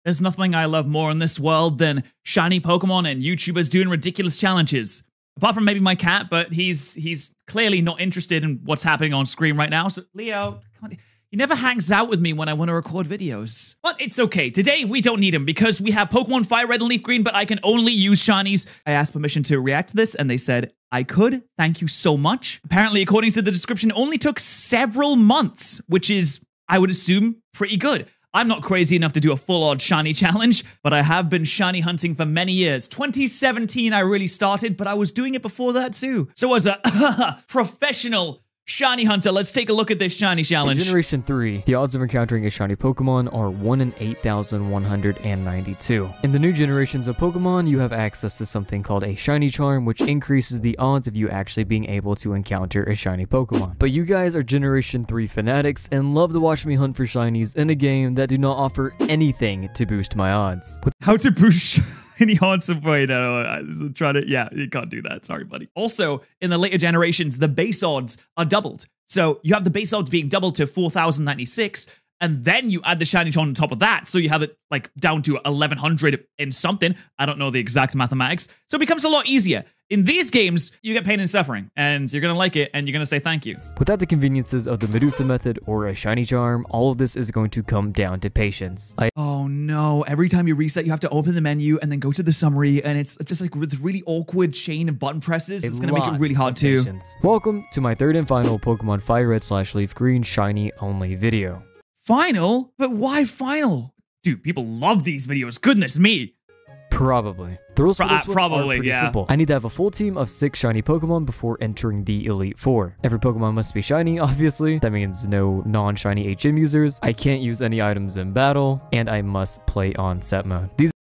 There's nothing I love more in this world than shiny Pokemon and YouTubers doing ridiculous challenges. Apart from maybe my cat, but he's clearly not interested in what's happening on screen right now. So, Leo, he never hangs out with me when I want to record videos. But it's okay. Today, we don't need him because we have Pokemon FireRed and Leaf Green, but I can only use shinies. I asked permission to react to this, and they said I could. Thank you so much. Apparently, according to the description, it only took several months, which is, I would assume, pretty good. I'm not crazy enough to do a full-on shiny challenge, but I have been shiny hunting for many years. 2017, I really started, but I was doing it before that too. So as a professional shiny hunter, let's take a look at this shiny challenge. In Generation 3, the odds of encountering a shiny Pokemon are 1 in 8,192. In the new generations of Pokemon, you have access to something called a shiny charm, which increases the odds of you actually being able to encounter a shiny Pokemon. But you guys are Generation 3 fanatics and love to watch me hunt for shinies in a game that do not offer anything to boost my odds. How to boost any odds of wait, I'm trying to, yeah, you can't do that. Sorry, buddy. Also, in the later generations, the base odds are doubled. So you have the base odds being doubled to 4,096, and then you add the shiny charm on top of that. So you have it like down to 1,100 and something. I don't know the exact mathematics. So it becomes a lot easier. In these games, you get pain and suffering, and you're going to like it, and you're going to say thank you. Without the conveniences of the Medusa method or a shiny charm, all of this is going to come down to patience. Oh no, every time you reset, you have to open the menu and then go to the summary, and it's just like this really awkward chain of button presses. It's going to make it really hard too. Welcome to my third and final Pokemon FireRed / Leaf Green shiny only video. Final? But why final? Dude, people love these videos. Goodness me. Probably. The rules for this one are pretty yeah. simple. I need to have a full team of 6 shiny Pokemon before entering the Elite Four. Every Pokemon must be shiny, obviously. That means no non-shiny HM users. I can't use any items in battle, and I must play on set mode.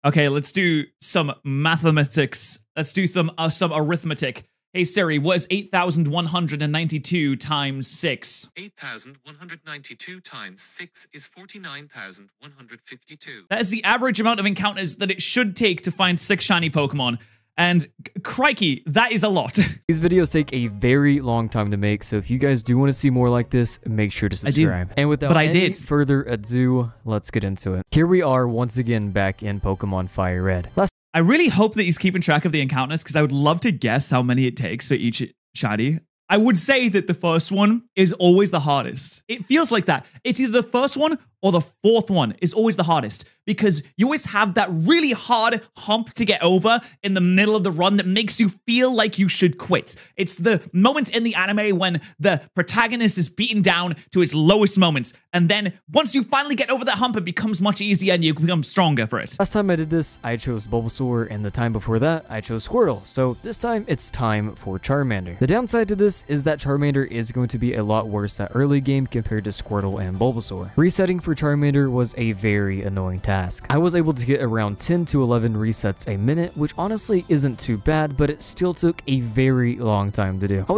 Okay, let's do some mathematics. Let's do some arithmetic. Hey Siri, what is 8,192 times 6? 8,192 times 6 is 49,152. That is the average amount of encounters that it should take to find 6 shiny Pokemon. And crikey, that is a lot. These videos take a very long time to make, so if you guys do want to see more like this, make sure to subscribe. And without any further ado, let's get into it. Here we are once again back in Pokemon FireRed. I really hope that he's keeping track of the encounters because I would love to guess how many it takes for each shiny. I would say that the first one is always the hardest. It feels like that. It's either the first one or the fourth one is always the hardest because you always have that really hard hump to get over in the middle of the run that makes you feel like you should quit. It's the moment in the anime when the protagonist is beaten down to his lowest moments. And then once you finally get over that hump, it becomes much easier and you become stronger for it. Last time I did this, I chose Bulbasaur, and the time before that, I chose Squirtle. So this time, it's time for Charmander. The downside to this is that Charmander is going to be a lot worse at early game compared to Squirtle and Bulbasaur. Resetting for Charmander was a very annoying task. I was able to get around 10 to 11 resets a minute, which honestly isn't too bad, but it still took a very long time to do. I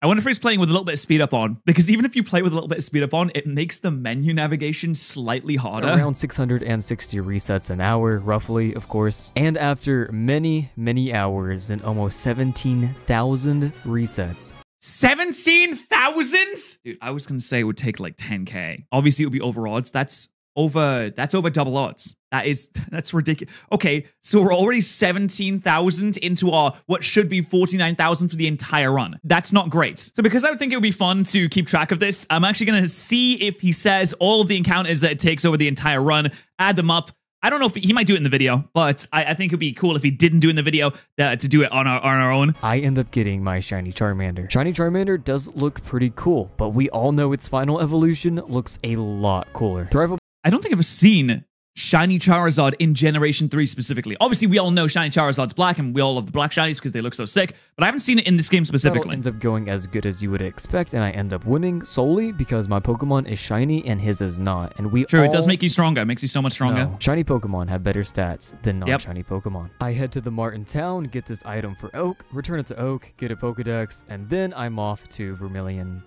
wonder if he's playing with a little bit of speed up on, because even if you play with a little bit of speed up on, it makes the menu navigation slightly harder. Around 660 resets an hour, roughly, of course. And after many, many hours and almost 17,000 resets. 17,000? Dude, I was going to say it would take like 10K. Obviously, it would be over odds. That's over double odds. That's ridiculous. Okay, so we're already 17,000 into our what should be 49,000 for the entire run. That's not great. So because I would think it would be fun to keep track of this, I'm actually going to see if he says all of the encounters that it takes over the entire run, add them up. I don't know if he might do it in the video, but I think it'd be cool if he didn't do it in the video to do it on our own. I end up getting my shiny Charmander. Shiny Charmander does look pretty cool, but we all know its final evolution looks a lot cooler. I don't think I've ever seen shiny Charizard in Generation 3 specifically. Obviously, we all know shiny Charizard's black, and we all love the black shinies because they look so sick, but I haven't seen it in this game specifically. It ends up going as good as you would expect, and I end up winning solely because my Pokemon is shiny and his is not. And it does make you stronger. It makes you so much stronger. No, shiny Pokemon have better stats than non-shiny Pokemon. I head to the Martin town, get this item for Oak, return it to Oak, get a Pokedex, and then I'm off to Vermilion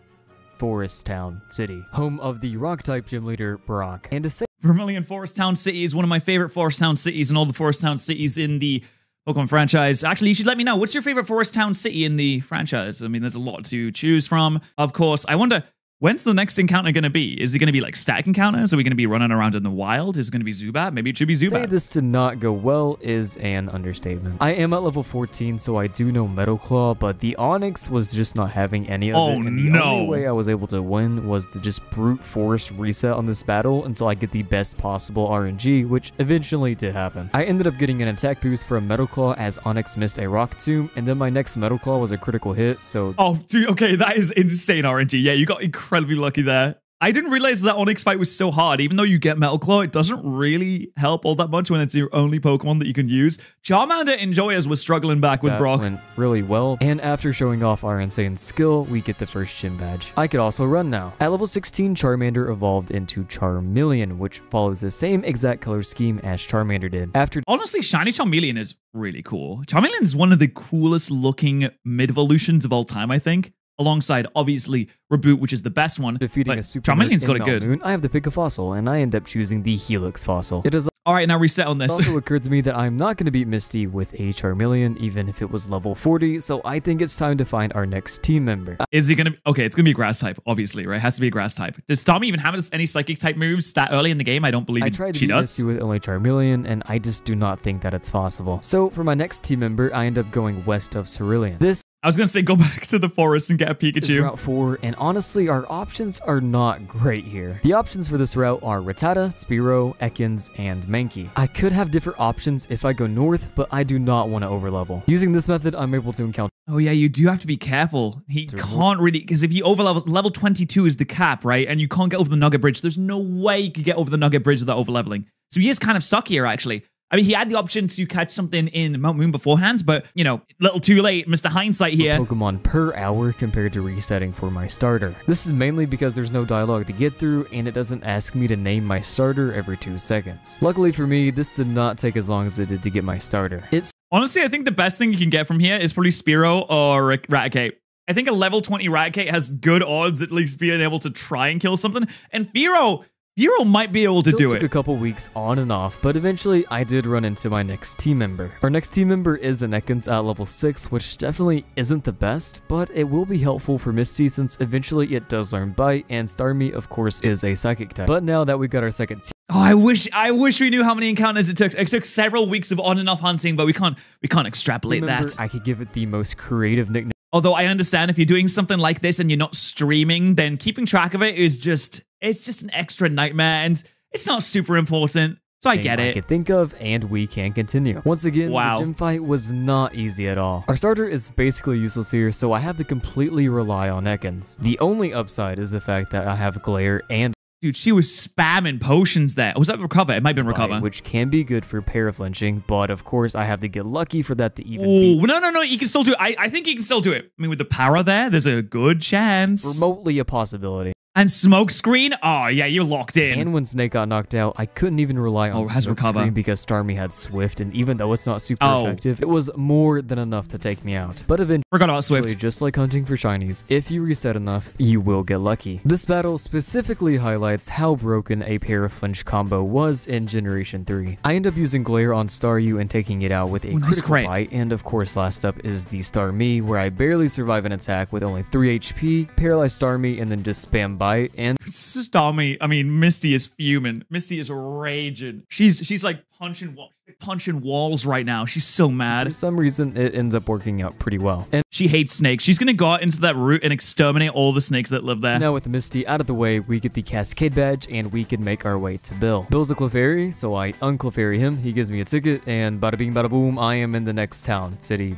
Forest Town City, home of the Rock-type gym leader, Brock. And to say Vermilion Forest Town City is one of my favorite Forest Town cities and all the Forest Town cities in the Pokemon franchise. Actually, you should let me know. What's your favorite Forest Town city in the franchise? I mean, there's a lot to choose from. Of course, I wonder, When's the next encounter going to be? Is it going to be like static encounters? Are we going to be running around in the wild? Is it going to be Zubat? Maybe it should be Zubat. Say this to not go well is an understatement. I am at level 14, so I do know Metal Claw, but the Onix was just not having any of it. And the only way I was able to win was to just brute force reset on this battle until I get the best possible RNG, which eventually did happen. I ended up getting an attack boost from Metal Claw as Onix missed a Rock Tomb, and then my next Metal Claw was a critical hit, so... Oh, dude, okay, that is insane RNG. Yeah, you got incredibly lucky there. I didn't realize that Onix fight was so hard. Even though you get Metal Claw, it doesn't really help all that much when it's your only Pokemon that you can use. Charmander and Joyous was struggling back with Brock. Went really well, and after showing off our insane skill, we get the first gym badge. I could also run now. At level 16, Charmander evolved into Charmeleon, which follows the same exact color scheme as Charmander did. Honestly, Shiny Charmeleon is really cool. Charmeleon is one of the coolest looking mid-evolutions of all time, I think. Alongside, obviously, Reboot, which is the best one. Defeating a super Charmeleon's got it good. I have to pick a fossil, and I end up choosing the Helix fossil. It is all right, now reset on this. It also occurred to me that I'm not going to beat Misty with a Charmeleon, even if it was level 40, so I think it's time to find our next team member. Is he going to... Okay, it's going to be a grass type, obviously, right? It has to be a grass type. Does Tommy even have any psychic type moves that early in the game? I don't believe I tried to she beat does. Misty with only Charmeleon, and I just do not think that it's possible. So for my next team member, I end up going west of Cerulean. I was going to say go back to the forest and get a Pikachu. This is Route 4, and honestly, our options are not great here. The options for this route are Rattata, Spearow, Ekans, and Mankey. I could have different options if I go north, but I do not want to overlevel. Using this method, I'm able to encounter... Oh yeah, you do have to be careful. He can't really... Because if he overlevels, level 22 is the cap, right? And you can't get over the Nugget Bridge. There's no way you could get over the Nugget Bridge without overleveling. So he is kind of stuck here, actually. I mean, he had the option to catch something in Mount Moon beforehand, but, you know, a little too late. Mr. Hindsight here. Pokemon per hour compared to resetting for my starter. This is mainly because there's no dialogue to get through, and it doesn't ask me to name my starter every 2 seconds. Luckily for me, this did not take as long as it did to get my starter. Honestly, I think the best thing you can get from here is probably Spearow or Raticate. I think a level 20 Raticate has good odds at least being able to try and kill something, and Fearow might be able to do it. It took a couple weeks on and off, but eventually I did run into my next team member. Our next team member is an Ekans at level 6, which definitely isn't the best, but it will be helpful for Misty since eventually it does learn Bite, and Starmie, of course, is a Psychic type. But now that we got our second team... Oh, I wish we knew how many encounters it took. It took several weeks of on and off hunting, but we can't extrapolate that. I could give it the most creative nickname. Although I understand if you're doing something like this and you're not streaming, then keeping track of it is just an extra nightmare, and it's not super important. So I get it. I could think of, and we can continue. Once again, the gym fight was not easy at all. Our starter is basically useless here, so I have to completely rely on Ekans. The only upside is the fact that I have Glare and... Dude, she was spamming potions there. Was that Recover? It might have been Recover. Which can be good for paraflinching, but of course I have to get lucky for that to even beat. No, you can still do it. I think you can still do it. I mean, with the power there's a good chance. Remotely a possibility. And Smoke Screen? Oh, yeah, you're locked in. And when Snake got knocked out, I couldn't even rely on Smoke Screen because Starmie had Swift, and even though it's not super effective, it was more than enough to take me out. But eventually, forgot about Swift. Just like hunting for shinies, if you reset enough, you will get lucky. This battle specifically highlights how broken a Paraflinch combo was in Generation 3. I end up using Glare on Staryu and taking it out with a critical bite, and of course last up is the Starmie, where I barely survive an attack with only 3 HP, paralyze Starmie, and then just spam bite. And Starmie, I mean, Misty is fuming. Misty is raging. She's like punching walls right now. She's so mad. For some reason, it ends up working out pretty well. And she hates snakes. She's gonna go out into that route and exterminate all the snakes that live there. Now with Misty out of the way, we get the Cascade badge, and we can make our way to Bill. Bill's a Clefairy, so I unclefairy him. He gives me a ticket, and bada bing bada boom, I am in the next town, city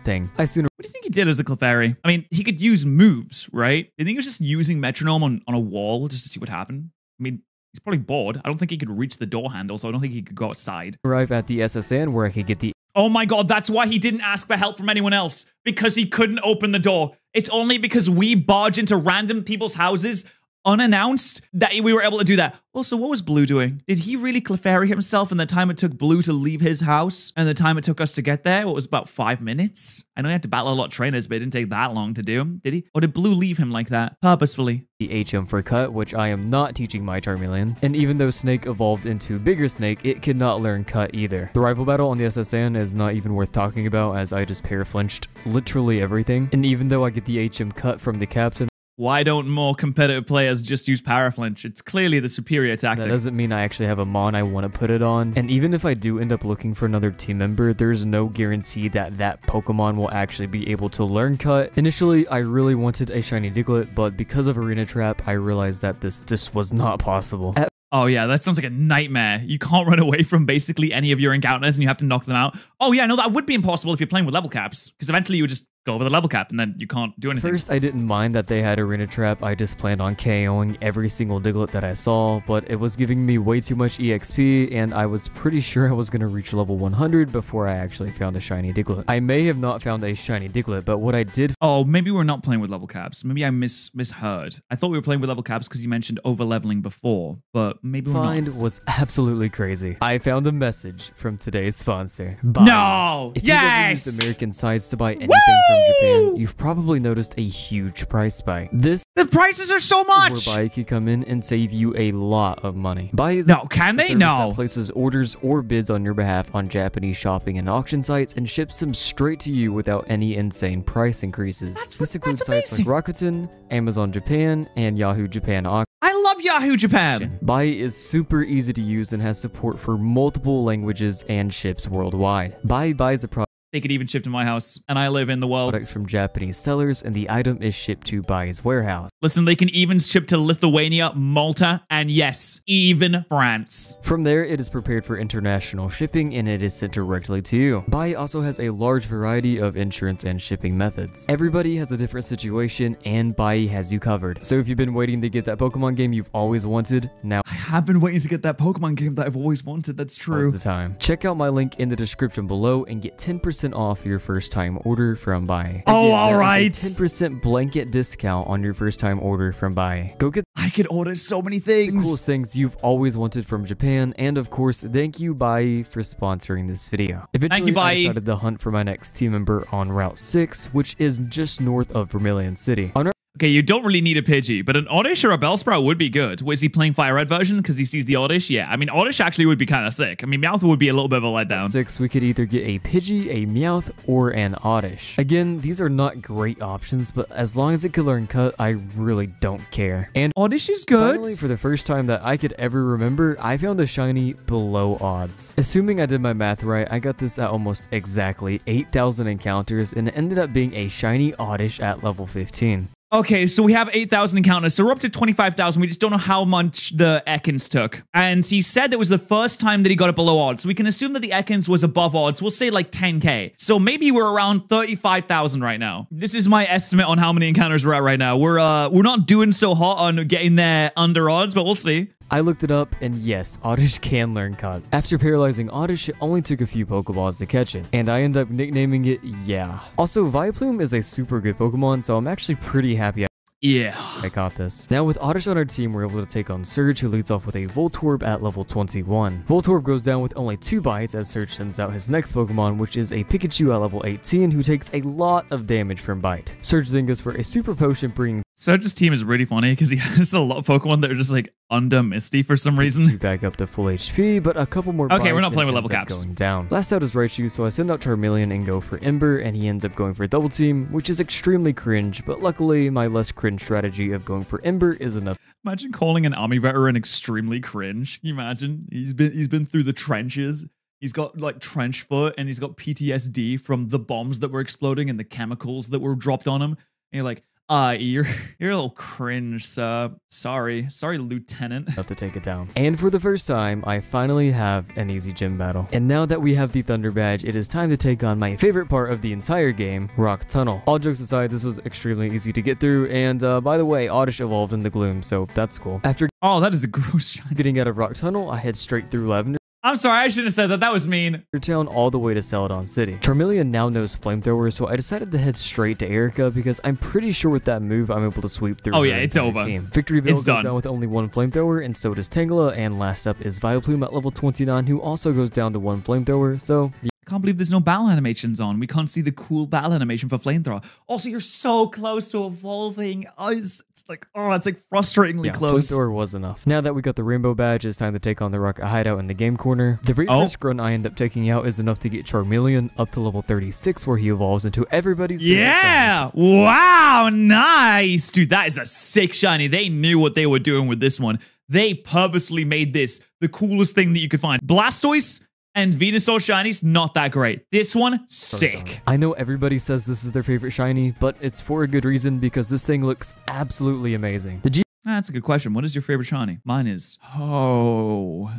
thing. What do you think he did as a Clefairy? I mean, he could use moves, right? I think he was just using Metronome on a wall just to see what happened. I mean, he's probably bored. I don't think he could reach the door handle, so I don't think he could go outside. Arrive at the SSN where I could get the... Oh my god, that's why he didn't ask for help from anyone else. Because he couldn't open the door. It's only because we barge into random people's houses unannounced that we were able to do that. Also, what was Blue doing? Did he really Clefairy himself in the time it took Blue to leave his house and the time it took us to get there? What was about 5 minutes? I know he had to battle a lot of trainers, but it didn't take that long to do. Did he? Or did Blue leave him like that purposefully? The HM for Cut, which I am not teaching my Charmeleon. And even though Snake evolved into Bigger Snake, it could not learn Cut either. The rival battle on the SSN is not even worth talking about, as I just paraflinched literally everything. And even though I get the HM Cut from the captain, Why don't more competitive players just use Power Flinch? It's clearly the superior tactic. That doesn't mean I actually have a mon I want to put it on. And even if I do end up looking for another team member, there's no guarantee that that Pokemon will actually be able to learn cut. Initially, I really wanted a shiny Diglett, but because of Arena Trap, I realized that this just was not possible. Oh yeah, that sounds like a nightmare. You can't run away from basically any of your encounters and you have to knock them out. Oh yeah, no, that would be impossible if you're playing with level caps, because eventually you would just go over the level cap and then you can't do anything. First, I didn't mind that they had Arena Trap. I just planned on KOing every single Diglett that I saw, but it was giving me way too much EXP, and I was pretty sure I was going to reach level 100 before I actually found a shiny Diglett. I may have not found a shiny Diglett, but what I did... Oh, maybe we're not playing with level caps. Maybe I misheard. I thought we were playing with level caps because you mentioned over-leveling before, but maybe we're not. Was absolutely crazy. I found a message from today's sponsor. Buy. No! If yes! you've ever used American sites to buy anything from Japan, you've probably noticed a huge price spike. The prices are so much! Is where Buy can come in and save you a lot of money. Buy is can they? service No. that places orders or bids on your behalf on Japanese shopping and auction sites and ships them straight to you without any insane price increases. This includes sites like Rakuten, Amazon Japan, and Yahoo Japan Auction. I love Yahoo Japan! Buy is super easy to use and has support for multiple languages and ships worldwide. Buy buys a product. They could even ship to my house, and I live in the world. Products from Japanese sellers, and the item is shipped to Buy's warehouse. Listen, they can even ship to Lithuania, Malta, and yes, even France. From there, it is prepared for international shipping, and it is sent directly to you. Buy also has a large variety of insurance and shipping methods. Everybody has a different situation, and Buy has you covered. So if you've been waiting to get that Pokemon game you've always wanted, now I have been waiting to get that Pokemon game that I've always wanted. That's true. now's the time. Check out my link in the description below and get 10% off your first time order from Buy. Oh, all right. 10% blanket discount on your first time order from Buy. Go get I could order so many the things. coolest things you've always wanted from Japan, and of course, thank you Buy for sponsoring this video. Eventually, Buy. I decided to hunt for my next team member on Route 6, which is just north of Vermilion City. On Okay, you don't really need a Pidgey, but an Oddish or a Bellsprout would be good. Was he playing FireRed version because he sees the Oddish? Yeah, I mean, Oddish actually would be kind of sick. I mean, Meowth would be a little bit of a letdown. 6, we could either get a Pidgey, a Meowth, or an Oddish. Again, these are not great options, but as long as it can learn Cut, I really don't care. And Oddish is good. finally, for the first time that I could ever remember, I found a shiny below odds. Assuming I did my math right, I got this at almost exactly 8,000 encounters, and it ended up being a shiny Oddish at level 15. Okay, so we have 8,000 encounters, so we're up to 25,000. We just don't know how much the Ekans took. And he said that was the first time that he got it below odds. So we can assume that the Ekans was above odds. We'll say like 10k. So maybe we're around 35,000 right now. This is my estimate on how many encounters we're at right now. We're not doing so hot on getting there under odds, but we'll see. I looked it up, and yes, Oddish can learn Cut. After paralyzing Oddish, it only took a few Pokeballs to catch it, and I ended up nicknaming it Yeah. Also, Vileplume is a super good Pokemon, so I'm actually pretty happy Yeah. I got this. Now with Oddish on our team, we're able to take on Surge, who leads off with a Voltorb at level 21. Voltorb goes down with only 2 bites as Surge sends out his next Pokemon, which is a Pikachu at level 18, who takes a lot of damage from bite. Surge then goes for a Super Potion, bringing Surge's team is really funny because he has a lot of Pokemon that are just like under Misty for some reason. back up to full HP, but a couple more Okay, we're not bites playing and with level ends up caps. going down. Last out is Raichu, so I send out Charmeleon and go for Ember, and he ends up going for a double team, which is extremely cringe, but luckily my less cringe strategy of going for Ember is enough. Imagine calling an army veteran extremely cringe. Can you imagine? He's been through the trenches. He's got like trench foot and he's got PTSD from the bombs that were exploding and the chemicals that were dropped on him. And you're like, you're a little cringe, sir. Sorry, Lieutenant. Enough to take it down. And for the first time, I finally have an easy gym battle. And now that we have the Thunder Badge, it is time to take on my favorite part of the entire game, Rock Tunnel. All jokes aside, this was extremely easy to get through, and by the way, Oddish evolved in the gloom, so that's cool. After That is a gross shot. getting out of Rock Tunnel, I head straight through Lavender I'm sorry, I shouldn't have said that. That was mean. Town all the way to Celadon City. Charmeleon now knows Flamethrower, so I decided to head straight to Erica because I'm pretty sure with that move I'm able to sweep through. Oh yeah, it's over. Team. Victory Bell It's goes done. down with only 1 Flamethrower, and so does Tangela, and last up is Vileplume at level 29, who also goes down to 1 Flamethrower, so Can't believe there's no battle animations on. We can't see the cool battle animation for Flamethrower. Also, you're so close to evolving. It's like, oh, it's like frustratingly close. Flamethrower was enough. Now that we got the rainbow badge, it's time to take on the rocket hideout in the game corner. The very first grunt I end up taking out is enough to get Charmeleon up to level 36, where he evolves into everybody's favorite shiny. Wow, nice. Dude, that is a sick shiny. They knew what they were doing with this one. They purposely made this the coolest thing that you could find. Blastoise and Venusaur shinies, not that great. This one, sick. I know everybody says this is their favorite shiny, but it's for a good reason because this thing looks absolutely amazing. That's a good question. What is your favorite shiny? Mine is... Oh.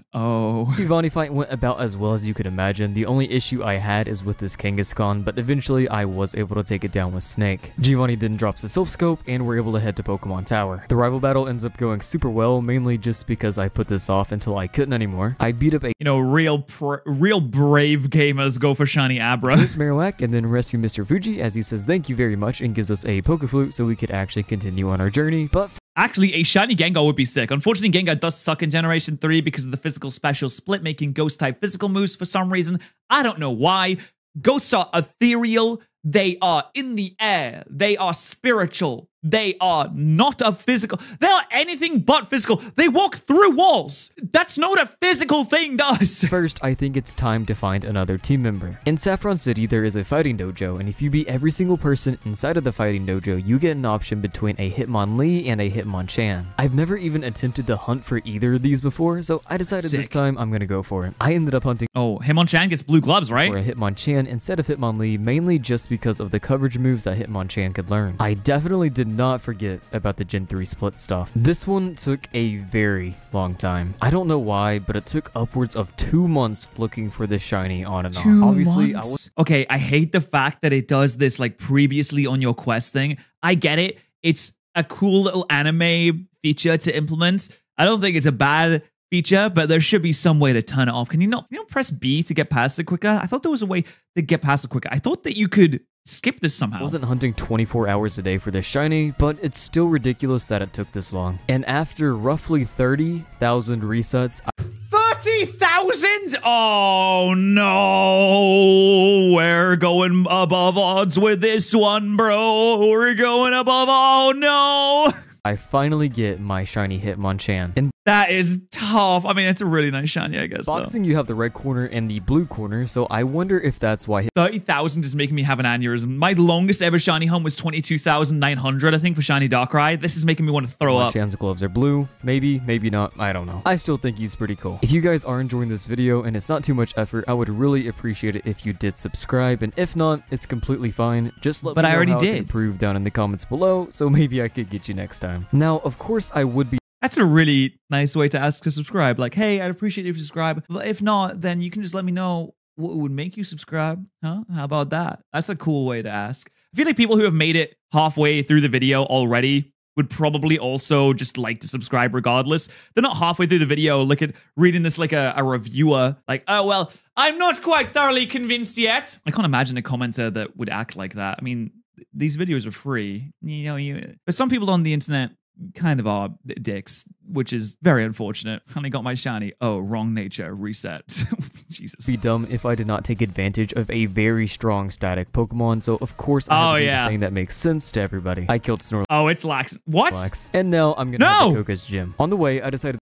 Giovanni fight went about as well as you could imagine. The only issue I had is with this Kangaskhan, but eventually I was able to take it down with Snake. Giovanni then drops the Silph Scope, and we're able to head to Pokemon Tower. The rival battle ends up going super well, mainly just because I put this off until I couldn't anymore. I beat up a... You know, real brave gamers go for shiny Abra. First Marowak, and then rescue Mr. Fuji as he says thank you very much and gives us a Pokeflute so we could actually continue on our journey, but... Actually, a shiny Gengar would be sick. Unfortunately, Gengar does suck in Generation 3 because of the physical special split, making Ghost-type physical moves for some reason. I don't know why. Ghosts are ethereal. They are in the air. They are spiritual. They are not a physical. They are anything but physical. They walk through walls. That's not what a physical thing does. First, I think it's time to find another team member. In Saffron City, there is a fighting dojo, and if you beat every single person inside of the fighting dojo, you get an option between a Hitmonlee and a Hitmonchan. I've never even attempted to hunt for either of these before, so I decided this time I'm gonna go for it. I ended up hunting Hitmonchan gets blue gloves, right? For a Hitmonchan instead of Hitmonlee, mainly just because of the coverage moves that Hitmonchan could learn. I definitely did not forget about the Gen 3 split stuff. This one took a very long time. I don't know why, but it took upwards of 2 months looking for this shiny on and off. Obviously, okay, I hate the fact that it does this like previously on your quest thing. I get it. It's a cool little anime feature to implement. I don't think it's a bad feature, but there should be some way to turn it off. Can you not press B to get past it quicker? I thought there was a way to get past it quicker. I thought that you could skip this somehow. I wasn't hunting 24 hours a day for this shiny, but it's still ridiculous that it took this long. And after roughly 30,000 resets... 30,000? Oh no! We're going above odds with this one, bro. We're going above. Oh no! I finally get my shiny Hitmonchan. And that is tough. I mean, it's a really nice shiny, I guess. Boxing, you have the red corner and the blue corner, so I wonder if that's why... 30,000 is making me have an aneurysm. My longest ever shiny hunt was 22,900, I think, for shiny Darkrai. This is making me want to throw up. Hitmonchan's gloves are blue. Maybe, maybe not. I don't know. I still think he's pretty cool. If you guys are enjoying this video and it's not too much effort, I would really appreciate it if you did subscribe, and if not, it's completely fine. Just let me know how I can improve down in the comments below, so maybe I could get you next time. Now, of course, I would be... That's a really nice way to ask to subscribe. Like, hey, I'd appreciate it if you subscribe. But if not, then you can just let me know what would make you subscribe. Huh? How about that? That's a cool way to ask. I feel like people who have made it halfway through the video already would probably also just like to subscribe regardless. They're not halfway through the video reading this like a reviewer. Like, oh, well, I'm not quite thoroughly convinced yet. I can't imagine a commenter that would act like that. I mean, these videos are free. But some people on the internet kind of are dicks, which is very unfortunate. Finally got my shiny. Oh, wrong nature. Reset. Jesus. Be dumb if I did not take advantage of a very strong static Pokemon, so of course I have to do the thing that makes sense to everybody. I killed Snorlax. Oh, it's Lax. What? And now I'm gonna head to Koga's gym. On the way, I decided...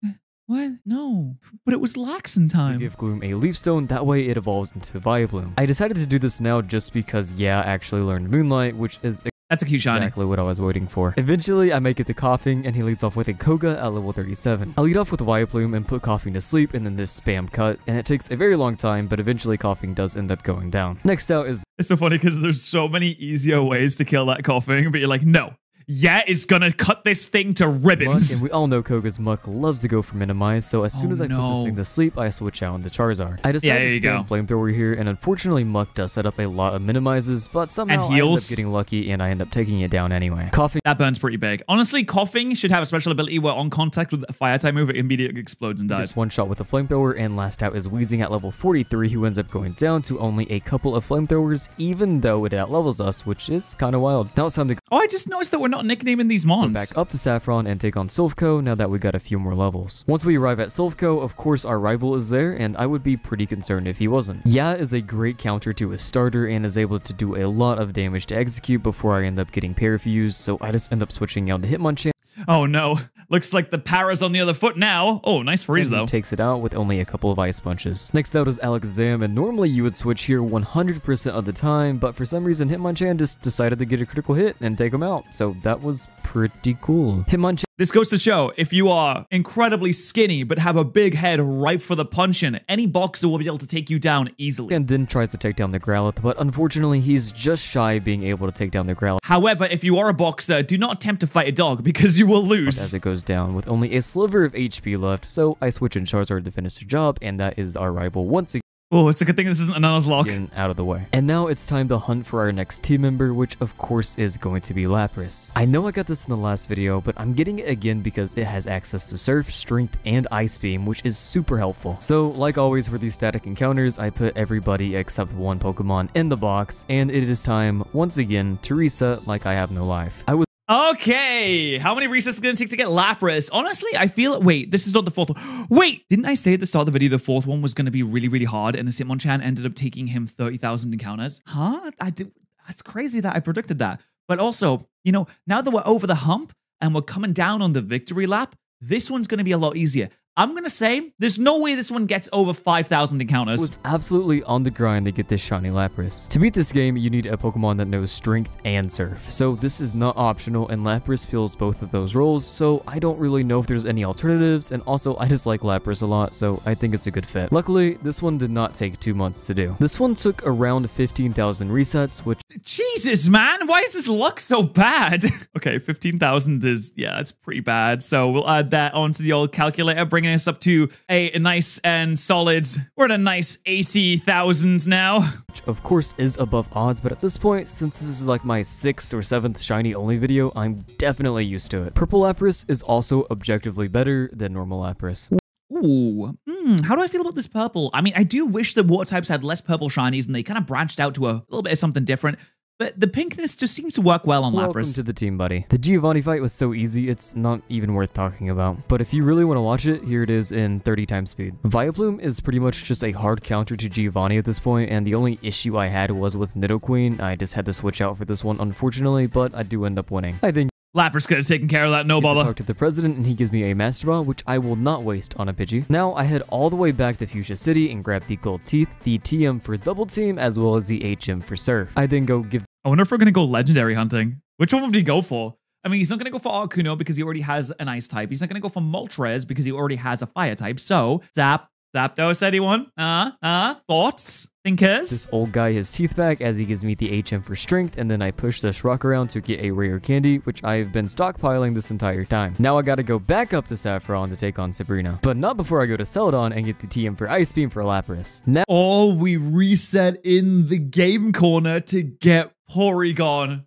What? No. But it was Laxin time. Give Gloom a Leaf Stone, that way it evolves into Vileplume. I decided to do this now just because, yeah, I actually learned Moonlight, which is... That's a cute shiny. Exactly what I was waiting for. Eventually, I make it to Coughing, and he leads off with a Koga at level 37. I lead off with a Vileplume and put Coughing to sleep, and then this spam cut, and it takes a very long time, but eventually Coughing does end up going down. Next out is... It's so funny because there's so many easier ways to kill that Coughing, but you're like, no. Yeah, it's gonna cut this thing to ribbons. Muck, and we all know Koga's Muck loves to go for minimize, so as soon as I put this thing to sleep, I switch out into Charizard. I decided to spam Flamethrower here, and unfortunately Muck does set up a lot of minimizes, but somehow I end up getting lucky, and I end up taking it down anyway. Coughing. That burns pretty big. Honestly, Coughing should have a special ability where on contact with a fire type move, it immediately explodes and dies. One shot with a Flamethrower, and last out is Weezing at level 43, who ends up going down to only a couple of Flamethrowers, even though it outlevels us, which is kind of wild. Now it's time to... Oh, I just noticed that we're not not nicknaming these Go mons? back up to Saffron and take on Silphco now that we got a few more levels. Once we arrive at Silphco, of course our rival is there, and I would be pretty concerned if he wasn't. Ya is a great counter to a starter and is able to do a lot of damage to execute before I end up getting parafused, so I just end up switching out to Hitmonchan. Oh no, looks like the Patterrz on the other foot now. Oh, nice freeze though. Takes it out with only a couple of ice punches. Next out is Alakazam, and normally you would switch here 100% of the time, but for some reason Hitmonchan just decided to get a critical hit and take him out, so that was pretty cool. Hitmonchan. This goes to show, if you are incredibly skinny but have a big head ripe for the punch-in, any boxer will be able to take you down easily. And then tries to take down the Growlithe, but unfortunately he's just shy of being able to take down the Growlithe. However, if you are a boxer, do not attempt to fight a dog because you will lose. As it goes down with only a sliver of HP left, so I switch in Charizard to finish the job, and that is our rival once again. Oh, it's a good thing this isn't a Nuzlocke. Out of the way. And now it's time to hunt for our next team member, which of course is going to be Lapras. I know I got this in the last video, but I'm getting it again because it has access to Surf, Strength, and Ice Beam, which is super helpful. So, like always for these static encounters, I put everybody except one Pokemon in the box, and it is time, once again, to reset like I have no life. Okay, how many resets is it going to take to get Lapras? Honestly, I feel... Wait, this is not the fourth one. Wait, didn't I say at the start of the video the fourth one was going to be really, really hard and the Hitmonchan ended up taking him 30,000 encounters? Huh? That's crazy that I predicted that. But also, you know, now that we're over the hump and we're coming down on the victory lap, this one's going to be a lot easier. I'm going to say there's no way this one gets over 5,000 encounters. I was absolutely on the grind to get this shiny Lapras. To beat this game, you need a Pokemon that knows Strength and Surf. So this is not optional, and Lapras fills both of those roles, so I don't really know if there's any alternatives, and also I just like Lapras a lot, so I think it's a good fit. Luckily, this one did not take 2 months to do. This one took around 15,000 resets, which... Jesus, man! Why is this luck so bad? Okay, 15,000 is... Yeah, it's pretty bad. So we'll add that onto the old calculator, bringing us up to a nice and solid... We're at a nice 80,000 now. Which, of course, is above odds, but at this point, since this is like my 6th or 7th shiny-only video, I'm definitely used to it. Purple Lapras is also objectively better than normal Lapras. Ooh, how do I feel about this purple? I mean, I do wish the water types had less purple shinies and they kind of branched out to a little bit of something different. But the pinkness just seems to work well on Lapras. Welcome to the team, buddy. The Giovanni fight was so easy, it's not even worth talking about. But if you really want to watch it, here it is in 30 times speed. Vileplume is pretty much just a hard counter to Giovanni at this point, and the only issue I had was with Nidoqueen. I just had to switch out for this one, unfortunately, but I do end up winning. I think Lapras could have taken care of that, no bother. Talk to the president and he gives me a Master Ball, which I will not waste on a Pidgey. Now I head all the way back to Fuchsia City and grab the Gold Teeth, the TM for Double Team, as well as the HM for Surf. I then go give... I wonder if we're going to go Legendary hunting. Which one would he go for? I mean, he's not going to go for Articuno because he already has an Ice type. He's not going to go for Moltres because he already has a Fire type. So, Zapdos, anyone? Thoughts? Thinkers? This old guy his teeth back as he gives me the HM for Strength, and then I push this rock around to get a rare candy, which I've been stockpiling this entire time. Now I gotta go back up to Saffron to take on Sabrina, but not before I go to Celadon and get the TM for Ice Beam for Lapras. Now we reset in the game corner to get Porygon.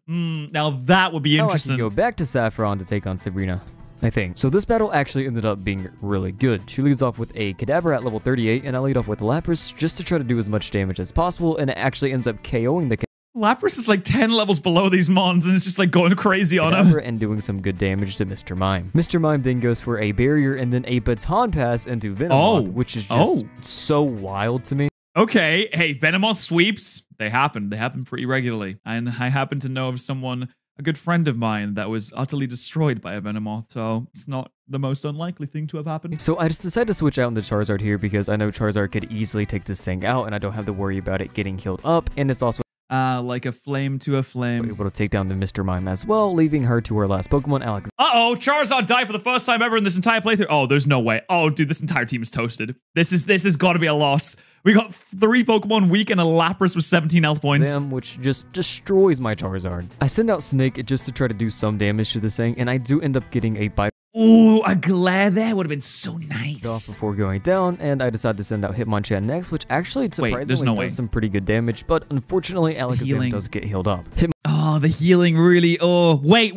Now that would be interesting. I can go back to Saffron to take on Sabrina, I think. So this battle actually ended up being really good. She leads off with a Kadabra at level 38, and I lead off with Lapras just to try to do as much damage as possible, and it actually ends up KOing the Lapras is like 10 levels below these mons, and it's just like going crazy on him. And doing some good damage to Mr. Mime. Mr. Mime then goes for a barrier and then a baton pass into Venomoth, which is just so wild to me. Okay, hey, Venomoth sweeps, they happen pretty regularly. And I happen to know of someone, a good friend of mine, that was utterly destroyed by a Venomoth, so it's not the most unlikely thing to have happened. So I just decided to switch out into Charizard here because I know Charizard could easily take this thing out and I don't have to worry about it getting healed up, and it's also like a flame to a flame. Able to take down the Mr. Mime as well, leaving her to her last Pokemon, Alex. Uh-oh, Charizard died for the first time ever in this entire playthrough. Oh, there's no way. Oh, dude, this entire team is toasted. This has got to be a loss. We got 3 Pokemon weak and a Lapras with 17 health points. Which just destroys my Charizard. I send out Snake just to try to do some damage to this thing, and I do end up getting a bite. Ooh, a glare there would have been so nice. Off before going down, and I decided to send out Hitmonchan next, which actually surprisingly does some pretty good damage, but unfortunately Alakazam does get healed up. Oh, the healing really. Oh, wait.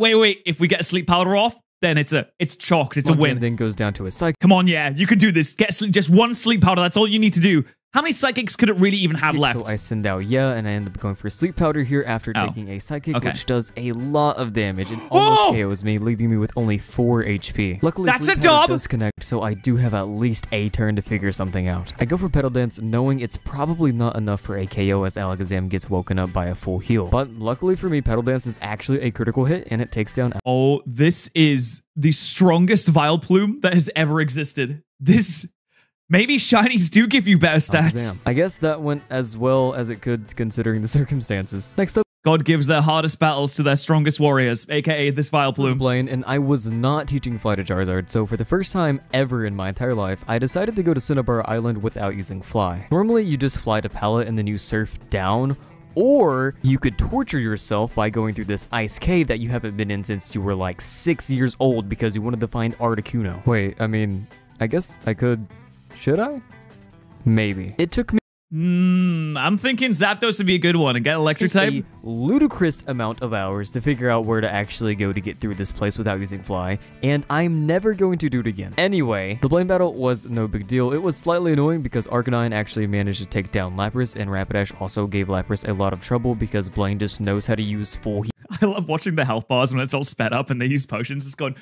If we get a sleep powder off, then it's chalked. It's a win. Then goes down to a cycle. Come on, yeah, you can do this. Get sleep, just 1 sleep powder. That's all you need to do. How many psychics could it really even have left? So I send out and I end up going for sleep powder here after taking a psychic, which does a lot of damage and almost KOs me, leaving me with only 4 HP. Luckily, that's sleep a powder dub! does connect, so I do have at least a turn to figure something out. I go for Petal Dance, knowing it's probably not enough for a KO as Alakazam gets woken up by a full heal. But luckily for me, Petal Dance is actually a critical hit, and it takes down... Oh, this is the strongest Vileplume that has ever existed. This... Maybe shinies do give you better stats. I guess that went as well as it could considering the circumstances. Next up, God gives their hardest battles to their strongest warriors, aka this Vileplume. Blaine, and I was not teaching Fly to Charizard, so for the first time ever in my entire life, I decided to go to Cinnabar Island without using Fly. Normally, you just fly to Pallet and then you surf down, or you could torture yourself by going through this ice cave that you haven't been in since you were like 6 years old because you wanted to find Articuno. Wait, I mean, I guess I could... Should I? Maybe. It took me... I'm thinking Zapdos would be a good one and get electric type. A ludicrous amount of hours to figure out where to actually go to get through this place without using Fly, and I'm never going to do it again. Anyway, the Blaine battle was no big deal. It was slightly annoying because Arcanine actually managed to take down Lapras, and Rapidash also gave Lapras a lot of trouble because Blaine just knows how to use full heal. I love watching the health bars when it's all sped up and they use potions. It's going...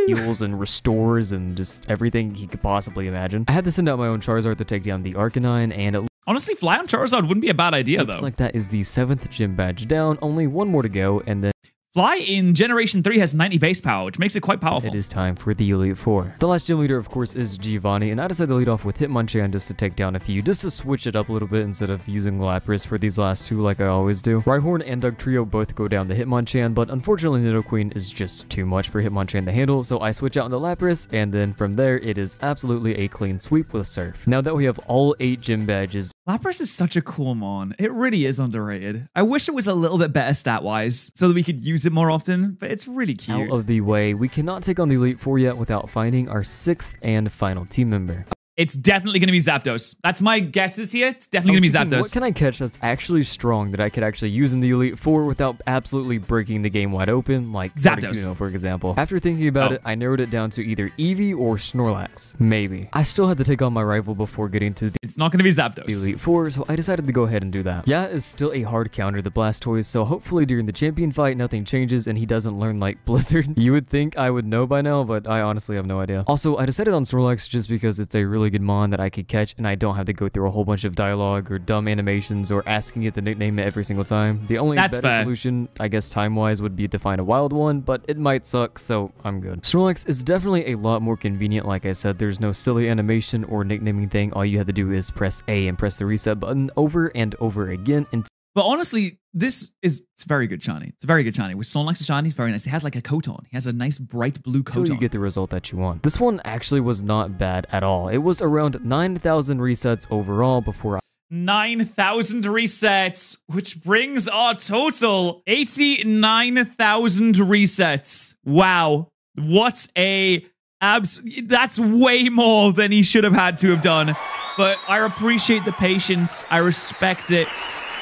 heals and restores and just everything he could possibly imagine. I had to send out my own Charizard to take down the Arcanine, and it honestly, Fly on Charizard wouldn't be a bad idea, looks like that is the 7th gym badge down. Only one more to go, and then Fly in Generation 3 has 90 base power, which makes it quite powerful. it is time for the Elite Four. The last gym leader, of course, is Giovanni, and I decided to lead off with Hitmonchan just to take down a few, just to switch it up a little bit instead of using Lapras for these last two like I always do. Rhyhorn and Dugtrio both go down to Hitmonchan, but unfortunately Nidoqueen is just too much for Hitmonchan to handle, so I switch out into Lapras, and then from there it is absolutely a clean sweep with Surf. Now that we have all 8 gym badges, Lapras is such a cool mon. It really is underrated. I wish it was a little bit better stat-wise so that we could use it more often, but it's really cute. out of the way, we cannot take on the Elite Four yet without finding our 6th and final team member. It's definitely going to be Zapdos. That's my guesses here. It's definitely going to be Zapdos. What can I catch that's actually strong that I could actually use in the Elite Four without absolutely breaking the game wide open, like Zapdos, Articuno, for example? After thinking about it, I narrowed it down to either Eevee or Snorlax. Maybe. I still had to take on my rival before getting to the It's not going to be Zapdos. Elite Four, so I decided to go ahead and do that. Yeah, is still a hard counter to Blastoise, so hopefully during the champion fight, nothing changes and he doesn't learn like Blizzard. You would think I would know by now, but I honestly have no idea. Also, I decided on Snorlax just because it's a really good mon that I could catch and I don't have to go through a whole bunch of dialogue or dumb animations or asking it to nickname it every single time. The only better solution, I guess time-wise, would be to find a wild one, but it might suck, so I'm good. Snorlax is definitely a lot more convenient. Like I said, there's no silly animation or nicknaming thing. All you have to do is press A and press the reset button over and over again. And but honestly, it's very good shiny. It's a very good shiny. With Snorlax's shiny, it's very nice. It has like a coat on. He has a nice bright blue coat until on. You get the result that you want. This one actually was not bad at all. It was around 9,000 resets overall before 9,000 resets, which brings our total 89,000 resets. Wow. What a that's way more than he should have had to have done. But I appreciate the patience. I respect it.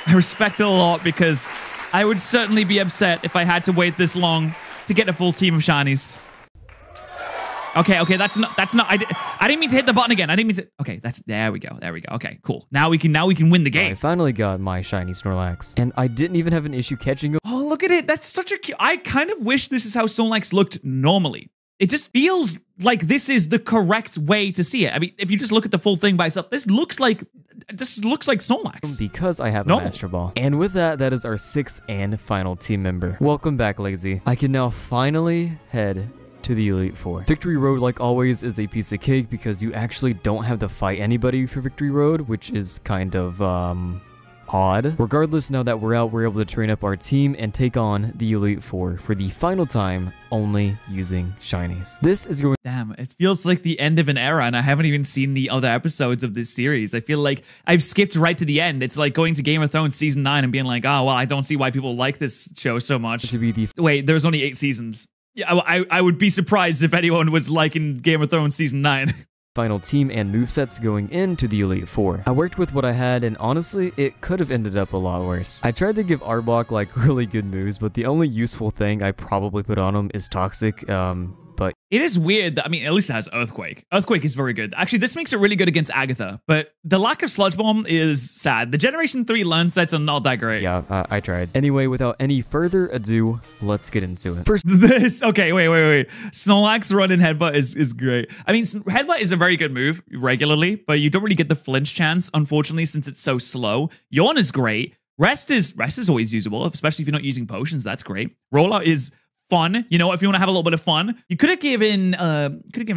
I respect it a lot because I would certainly be upset if I had to wait this long to get a full team of shinies. Okay, that's not, I didn't mean to hit the button again. I didn't mean to, okay, there we go. Okay, cool. Now we can win the game. I finally got my shiny Snorlax, and I didn't even have an issue catching him. Oh, look at it. That's such a cute, I kind of wish this is how Snorlax looked normally. It just feels like this is the correct way to see it. I mean, if you just look at the full thing by itself, this looks like Snorlax. Because I have a Master Ball. And with that, that is our 6th and final team member. Welcome back, Lazy. I can now finally head to the Elite Four. Victory Road, like always, is a piece of cake because you actually don't have to fight anybody for Victory Road, which is kind of, odd. Regardless, now that we're out, we're able to train up our team and take on the Elite Four for the final time, only using shinies. This is going... Damn, it feels like the end of an era, and I haven't even seen the other episodes of this series. I feel like I've skipped right to the end. It's like going to Game of Thrones Season 9 and being like, oh, well, I don't see why people like this show so much. To be the... Wait, there's only 8 seasons. Yeah, I would be surprised if anyone was liking Game of Thrones Season 9. Final team and movesets going into the Elite Four. I worked with what I had, and honestly, it could have ended up a lot worse. I tried to give Arbok like really good moves, but the only useful thing I probably put on him is Toxic. but it is weird that, I mean, at least it has Earthquake. Earthquake is very good. Actually, this makes it really good against Agatha, but the lack of Sludge Bomb is sad. The Generation 3 learn sets are not that great. yeah, I tried. Anyway, without any further ado, let's get into it. First, Okay, wait. Snorlax running Headbutt is great. I mean, Headbutt is a very good move regularly, but you don't really get the flinch chance, unfortunately, since it's so slow. Yawn is great. Rest is always usable, especially if you're not using potions. That's great. Rollout is fun. You know, if you want to have a little bit of fun, you could have given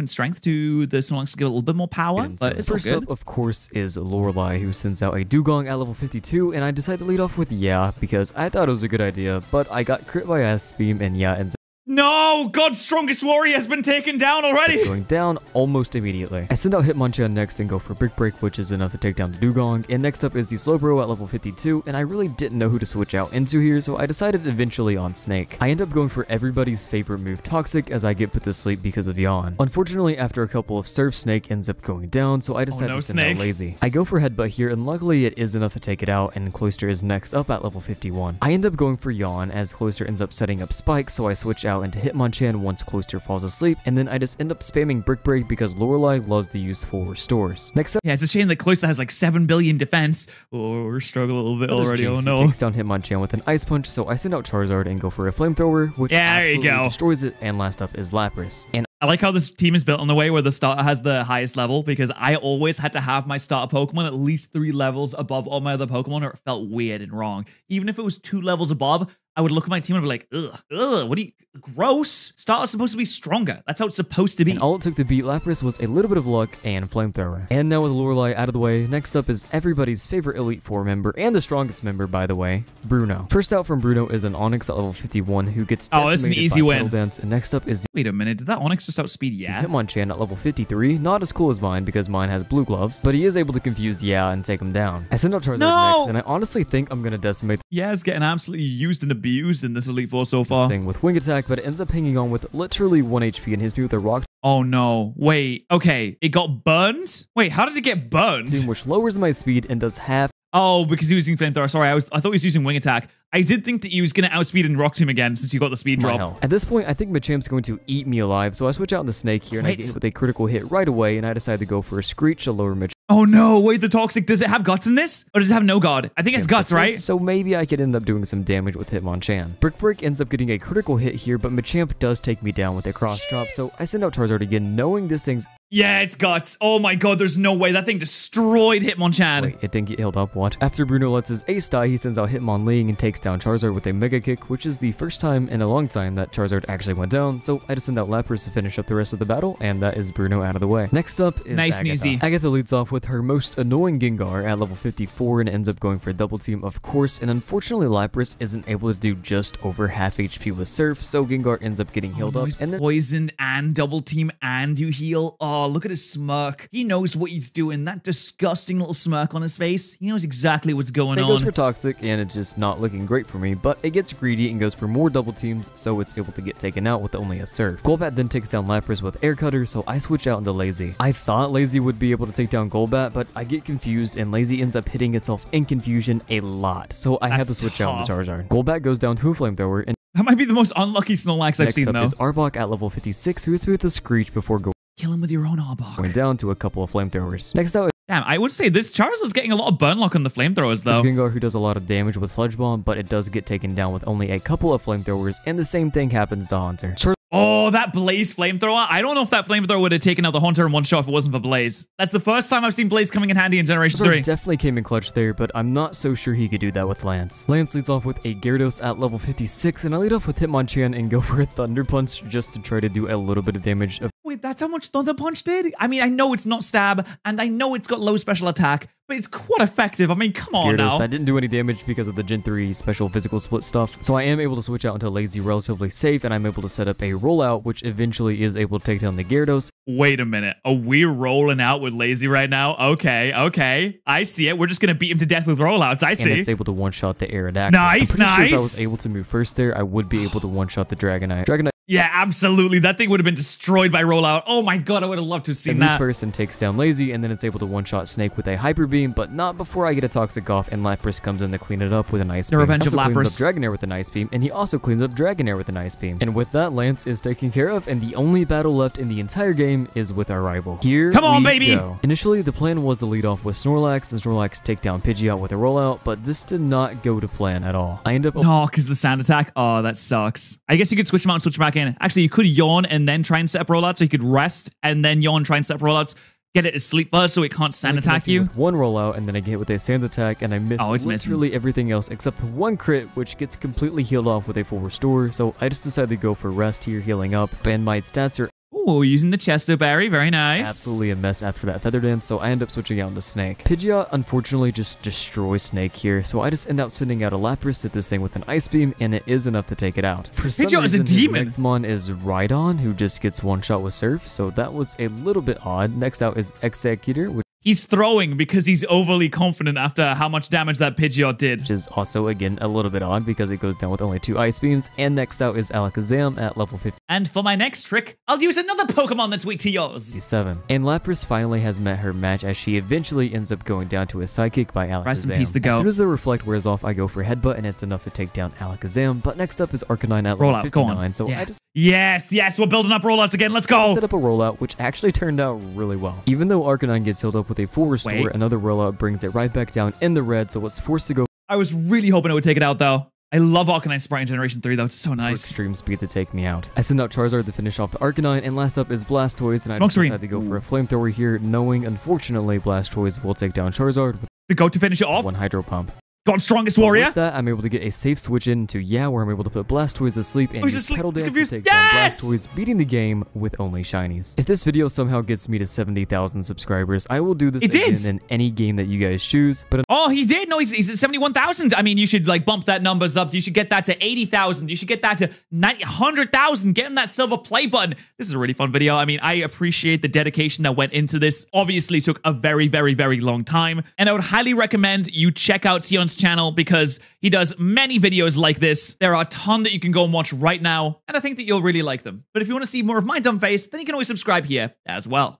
strength to the Snorlax to give it a little bit more power. But it's first all good. up, of course, is Lorelei, who sends out a Dugong at level 52, and I decided to lead off with Yeah because I thought it was a good idea, but I got crit by Ice Beam, and Yeah ends No, God's strongest warrior has been taken down already. going down almost immediately. I send out Hitmonchan next and go for Brick Break, which is enough to take down the Dugong. And next up is the Slowbro at level 52, and I really didn't know who to switch out into here, so I decided eventually on Snake. I end up going for everybody's favorite move, Toxic, as I get put to sleep because of Yawn. Unfortunately, after a couple of Surf, Snake ends up going down, so I decided to send out Lazy. I go for Headbutt here, and luckily it is enough to take it out, and Cloyster is next up at level 51. I end up going for Yawn, as Cloyster ends up setting up Spike, so I switch out into Hitmonchan once Cloyster falls asleep, and then I just end up spamming Brick Break because Lorelei loves to use full restores. Next up, Yeah, it's a shame that Cloyster has like 7 billion defense. Oh, we're struggling a little bit already. Oh no. Takes down Hitmonchan with an Ice Punch, so I send out Charizard and go for a Flamethrower, which Yeah, there you absolutely go. destroys it, and last up is Lapras. And I like how this team is built in the way where the starter has the highest level, because I always had to have my starter Pokemon at least 3 levels above all my other Pokemon, or it felt weird and wrong. Even if it was 2 levels above, I would look at my team and be like, ugh, what are you, gross. Starter's supposed to be stronger. That's how it's supposed to be. And all it took to beat Lapras was a little bit of luck and Flamethrower. And now with Lorelei out of the way, next up is everybody's favorite Elite Four member, and the strongest member, by the way, Bruno. First out from Bruno is an Onix at level 51 who gets decimated this is an easy by win. Petal Dance, and next up is the Wait a minute, did that Onix just outspeed Yeah? Hitmonchan at level 53, not as cool as mine because mine has blue gloves, but he is able to confuse Yeah and take him down. I send out Charizard next, and I honestly think I'm gonna decimate Yeah's getting absolutely used and abused in this Elite Four so this far. thing with Wing Attack, but it ends up hanging on with literally 1 HP and hits me with a Rock Oh no, wait, okay, it got burned? Wait, how did it get burned? Tomb, which lowers my speed and does half. Oh, because he was using Flamethrower. Sorry, I thought he was using Wing Attack. I did think that he was going to outspeed and rock him again since you got the speed my drop. health. At this point, I think Machamp's going to eat me alive, so I switch out into Snake here, and I get hit with a critical hit right away, and I decide to go for a Screech to lower Machamp. Oh no, wait, the Toxic, does it have guts in this? Or does it have no guard? I think it's guts, right? So maybe I could end up doing some damage with Hitmonchan. Brick Break ends up getting a critical hit here, but Machamp does take me down with a cross drop, so I send out Charizard again, knowing this thing's... Yeah, it's guts. Oh my god, there's no way. That thing destroyed Hitmonchan. Wait, it didn't get healed up, what? After Bruno lets his ace die, he sends out Hitmonlee and takes down Charizard with a Mega Kick, which is the first time in a long time that Charizard actually went down, so I just send out Lapras to finish up the rest of the battle, and that is Bruno out of the way. Next up is Nice Agatha. and easy. Agatha leads off with her most annoying Gengar at level 54 and ends up going for a double team, of course, and unfortunately Lapras isn't able to do just over half HP with Surf, so Gengar ends up getting healed up, He's and then poisoned and double team and you heal. Oh, look at his smirk. He knows what he's doing. That disgusting little smirk on his face. He knows exactly what's going it on. goes for Toxic, and it's just not looking great for me, but it gets greedy and goes for more double teams, so it's able to get taken out with only a Surf. Golbat then takes down Lapras with Air Cutter, so I switch out into Lazy. I thought Lazy would be able to take down Golbat, but I get confused, and Lazy ends up hitting itself in confusion a lot, so I had to That's switch out into tough. Charizard. Golbat goes down to a Flamethrower, and That might be the most unlucky Snorlax I've next seen, up though. is Arbok at level 56, who hits me with a Screech before Kill him with your own Arbok. going down to a couple of Flamethrowers. Next out Damn, I would say this Charizard's getting a lot of burn luck on the flamethrowers, is though. Gengar, who does a lot of damage with Sludge Bomb, but it does get taken down with only a couple of Flamethrowers, and the same thing happens to Haunter. Oh, that Blaze flamethrower. I don't know if that flamethrower would have taken out the Haunter in one shot if it wasn't for Blaze. That's the first time I've seen Blaze coming in handy in Generation 3. Definitely came in clutch there, but I'm not so sure he could do that with Lance. Lance leads off with a Gyarados at level 56, and I lead off with Hitmonchan and go for a Thunder Punch just to try to do a little bit of damage. Wait, that's how much Thunder Punch did? I mean, I know it's not stab, and I know it's got low special attack, but it's quite effective. I mean, come on Gyarados, now. that didn't do any damage because of the Gen 3 special physical split stuff, so I am able to switch out into Lazy relatively safe, and I'm able to set up a rollout, which eventually is able to take down the Gyarados. Wait a minute. Are we rolling out with Lazy right now? Okay. I see it. We're just going to beat him to death with rollouts. I see. And it's able to one-shot the Aerodactyl. Nice, I'm pretty sure if I nice. was able to move first there, I would be able to one-shot the Dragonite. Dragonite Yeah, absolutely. That thing would have been destroyed by rollout. Oh my god, I would have loved to have seen It moves that. first and takes down Lazy, and then it's able to one-shot Snake with a Hyper Beam, but not before I get a Toxic off, and Lapras comes in to clean it up with an Ice The Beam. revenge of Also cleans Lapras. up Dragonair with an Ice Beam, and he also cleans up Dragonair with an Ice Beam. And with that, Lance is taken care of, and the only battle left in the entire game is with our rival. Here Come on, we baby! go. Initially, the plan was to lead off with Snorlax, and Snorlax take down Pidgeot with a rollout, but this did not go to plan at all. I end up No, because the sand attack. Oh, that sucks. I guess you could switch them out and switch them back in. Actually, you could yawn and then try and set up rollouts, so you could rest and then yawn, try and set up rollouts. Get it to sleep first so it can't sand attack you. With one rollout, and then I get hit with a sand attack, and I miss Oh, it's literally everything else except one crit, which gets completely healed off with a full restore. So I just decided to go for rest here, healing up, and my stats are Ooh, using the Chesto Berry. Very nice. absolutely a mess after that Feather Dance, so I end up switching out into Snake. Pidgeot unfortunately just destroys Snake here, so I just end up sending out a Lapras at this thing with an Ice Beam, and it is enough to take it out. For some Pidgeot is a reason, his demon. next mon is Rhydon, who just gets one shot with Surf, so that was a little bit odd. Next out is Executor, which He's throwing because he's overly confident after how much damage that Pidgeot did. is also, again, a little bit odd because it goes down with only 2 Ice Beams. And next out is Alakazam at level 57. And for my next trick, I'll use another Pokemon that's weak to yours. And Lapras finally has met her match as she eventually ends up going down to a Psychic by Alakazam. Rest in peace, the As goat. soon as the Reflect wears off, I go for Headbutt, and it's enough to take down Alakazam. But next up is Arcanine at level Rollout, go on. 59. So Yeah. I just Yes, we're building up rollouts again. Let's go. set up a rollout, which actually turned out really well. Even though Arcanine gets healed up with a full restore, Wait. another rollout brings it right back down in the red, so it's forced to go I was really hoping it would take it out, though. I love Arcanine Sprite in Generation 3, though. It's so for nice. extreme speed to take me out. I send out Charizard to finish off the Arcanine, and last up is Blastoise, and I Smoke just screen. decided to go for a Flamethrower here, knowing, unfortunately, Blastoise will take down Charizard with The goat to finish it off. one Hydro Pump. God's strongest But warrior. with that, I'm able to get a safe switch into where I'm able to put Blastoise to sleep and Oh, he's use asleep. Petal He's Dance to confused. take Yes! down Blastoise, beating the game with only shinies. If this video somehow gets me to 70,000 subscribers, I will do this It again did. in any game that you guys choose. But Oh, he did. No, he's at 71,000. I mean, you should like bump that numbers up. You should get that to 80,000. You should get that to 100,000. Get him that silver play button. This is a really fun video. I mean, I appreciate the dedication that went into this. Obviously took a very, very, very long time. And I would highly recommend you check out Sion's channel because he does many videos like this. There are a ton that you can go and watch right now. And I think that you'll really like them. But if you want to see more of my dumb face, then you can always subscribe here as well.